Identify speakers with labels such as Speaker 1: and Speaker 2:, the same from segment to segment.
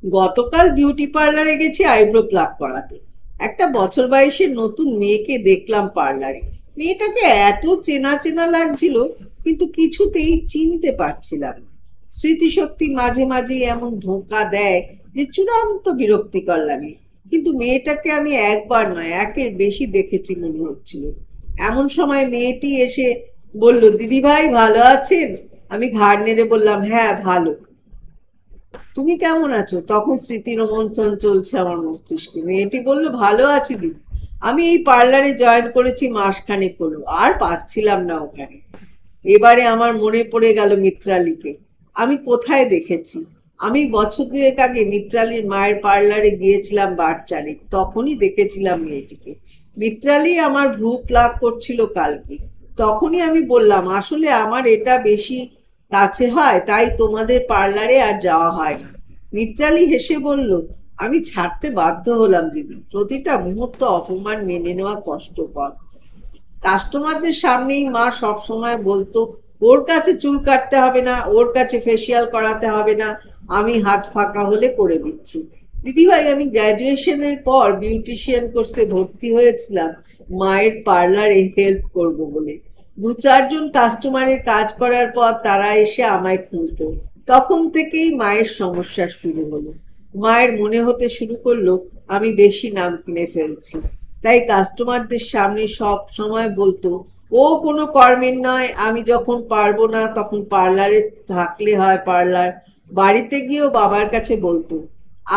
Speaker 1: গতকাল বিউটি পার্লারে গেছি আইব্রো প্লাক করাতে। একটা বছর বয়সের নতুন মেয়েকে দেখলাম পার্লারে। মেয়েটাকে এত চেনা চেনা লাগছিল, কিন্তু কিছুতেই চিনতে পারছিলাম না। স্মৃতিশক্তি মাঝে মাঝে এমন ধোঁকা দেয় যে চূড়ান্ত বিরক্তিকর লাগে। কিন্তু মেয়েটাকে আমি একবার নয়, একের বেশি দেখেছি মনে হচ্ছিল। এমন সময় মেয়েটি এসে বলল, দিদি ভাই ভালো আছেন? আমি ঘাড় নেড়ে বললাম, হ্যাঁ ভালো। তুমি কেমন আছো? তখন স্মৃতির রোমন্থন চলছে আমার মস্তিষ্কে। মেয়েটি বলল, ভালো আছি দিদি। আমি এই পার্লারে জয়েন করেছি মাসখানেক হলো, আর পাচ্ছিলাম না ওখানে। এবারে আমার মনে পড়ে গেল মিত্রালীকে। আমি কোথায় দেখেছি? আমি বছর দুয়েক আগে মিত্রালীর মায়ের পার্লারে গিয়েছিলাম বারচারে, তখনই দেখেছিলাম মেয়েটিকে। মিত্রালী আমার ভ্রু প্লাক করছিল কালকে। তখনই আমি বললাম, আসলে আমার এটা বেশি কাছে হয়, তাই তোমাদের পার্লারে আর যাওয়া হয় না। মিত্রালী হেসে বলল, আমি ছাড়তে বাধ্য হলাম দিদি, প্রতিটা মুহূর্ত অপমান মেনে নেওয়া কষ্টকর। কাস্টমারদের সামনেই মা সব সময় বলতো, ওর কাছে চুল কাটতে হবে না, ওর কাছে ফেসিয়াল করাতে হবে না, আমি হাত ফাঁকা হলে করে দিচ্ছি। দিদিভাই, আমি গ্র্যাজুয়েশনের পর বিউটিশিয়ান কোর্সে ভর্তি হয়েছিলাম মায়ের পার্লারে হেল্প করব বলে। দু চারজন কাস্টমারের কাজ করার পর তারা এসে আমায় খুঁজতো। তখন থেকেই মায়ের সমস্যা শুরু হলো। মায়ের মনে হতে শুরু করলো আমি বেশি নাম কিনে ফেলছি। তাই কাস্টমারদের সামনে সব সময় বলতো, ও কোনো কর্মের নয়, আমি যখন পারবো না তখন পার্লারে থাকলে হয় পার্লার। বাড়িতে গিয়েও বাবার কাছে বলতো,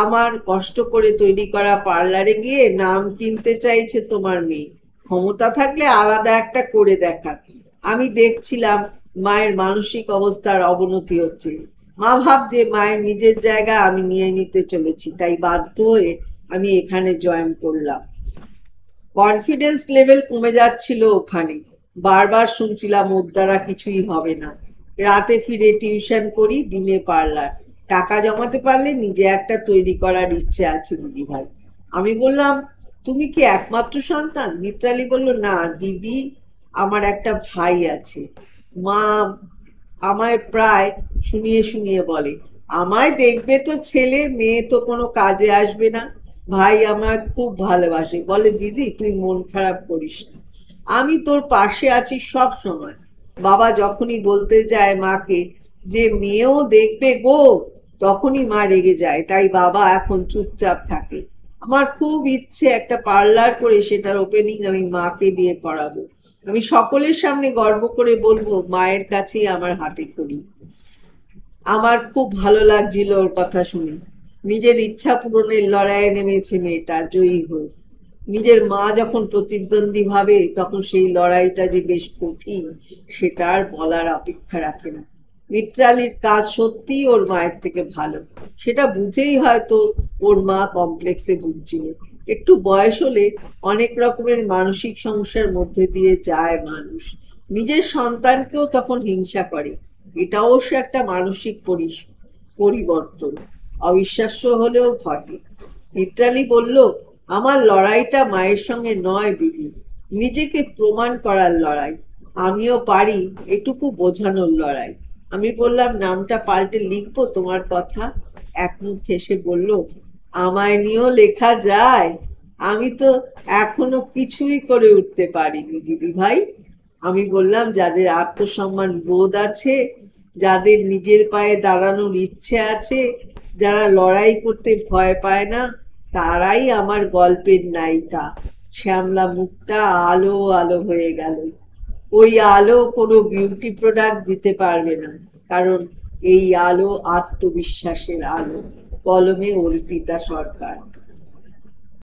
Speaker 1: আমার কষ্ট করে তৈরি করা পার্লারে গিয়ে নাম কিনতে চাইছে তোমার মেয়ে, ক্ষমতা থাকলে আলাদা একটা করে দেখাত। আমি দেখছিলাম মায়ের মানসিক অবস্থার অবনতি হচ্ছে। মা ভাবছে মায়ের নিজের জায়গা আমি নিয়ে নিতে চলেছি, তাই বাধ্য হয়ে আমি এখানে জয়েন করলাম। কনফিডেন্স লেভেল কমে যাচ্ছিল ওখানে। বারবার শুনছিলাম ওর দ্বারা কিছুই হবে না। রাতে ফিরে টিউশন করি, দিনে পার্লার। টাকা জমাতে পারলে নিজে একটা তৈরি করার ইচ্ছে আছে দিদি ভাই। আমি বললাম, তুমি কি একমাত্র সন্তান? মিত্রালী বলল, না দিদি, আমার একটা ভাই আছে। মা আমায় প্রায় শুনিয়ে শুনিয়ে বলে, আমায় দেখবে তো ছেলে, মেয়ে তো কোনো কাজে আসবে না। ভাই আমার খুব ভালোবাসে, বলে দিদি তুই মন খারাপ করিস না, আমি তোর পাশে আছি সব সময়। বাবা যখনই বলতে যায় মাকে যে মেয়েও দেখবে গো, তখনই মা রেগে যায়, তাই বাবা এখন চুপচাপ থাকে। আমার খুব ইচ্ছে একটা পার্লার করে সেটার ওপেনিং আমি মাকে দিয়ে করাবো। আমি সকলের সামনে গর্ব করে বলবো মায়ের কাছেই আমার হাতে খড়ি। আমার খুব ভালো লাগছিল ওর কথা শুনে। নিজের ইচ্ছা পূরণের লড়াইয়ে নেমেছে মেয়েটা, জয়ী হয়ে। নিজের মা যখন প্রতিদ্বন্দ্বী ভাবে তখন সেই লড়াইটা যে বেশ কঠিন, সেটা আর বলার অপেক্ষা রাখে না। মিত্রালীর কাজ সত্যিই ওর মায়ের থেকে ভালো। সেটা বুঝেই হয়তো ওর মা কমপ্লেক্সে ভুগছিল। একটু বয়স হলে অনেক রকমের মানসিক সমস্যার মধ্যে দিয়ে যায় মানুষ। নিজের সন্তানকেও তখন হিংসা করে। এটা অবশ্য একটা মানসিক পরিবর্তন, অবিশ্বাস্য হলেও ঘটে। মিত্রালী বলল, আমার লড়াইটা মায়ের সঙ্গে নয় দিদি, নিজেকে প্রমাণ করার লড়াই। আমিও পারি এটুকু বোঝানোর লড়াই। আমি বললাম, নামটা পাল্টে লিখবো তোমার কথা? এক মুখ হেসে বলল, আমায় নিয়েও লেখা যায়। আমি তো এখনো কিছুই করে উঠতে পারিনি দিদি ভাই। আমি বললাম, যাদের আত্মসম্মান বোধ আছে, যাদের নিজের পায়ে দাঁড়ানোর ইচ্ছে আছে, যারা লড়াই করতে ভয় পায় না, তারাই আমার গল্পের নায়িকা। শ্যামলা মুখটা আলো আলো হয়ে গেল। ওই আলো কোনো বিউটি প্রোডাক্ট দিতে পারবে না, কারণ এই আলো আত্মবিশ্বাসের আলো। কলমে অর্পিতা সরকার।